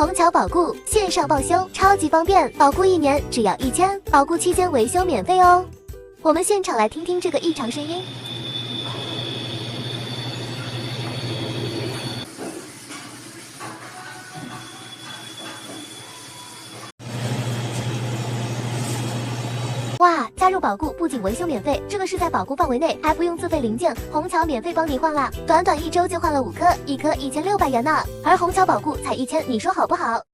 虹桥保固线上报修超级方便，保固1年只要1000，保固期间维修免费哦。我们现场来听听这个异常声音。哇！加入保固不仅维修免费，这个是在保固范围内，还不用自费零件，虹桥免费帮你换啦！短短1周就换了5颗，1颗1600元呢，而虹桥保固才1000，你说好不好？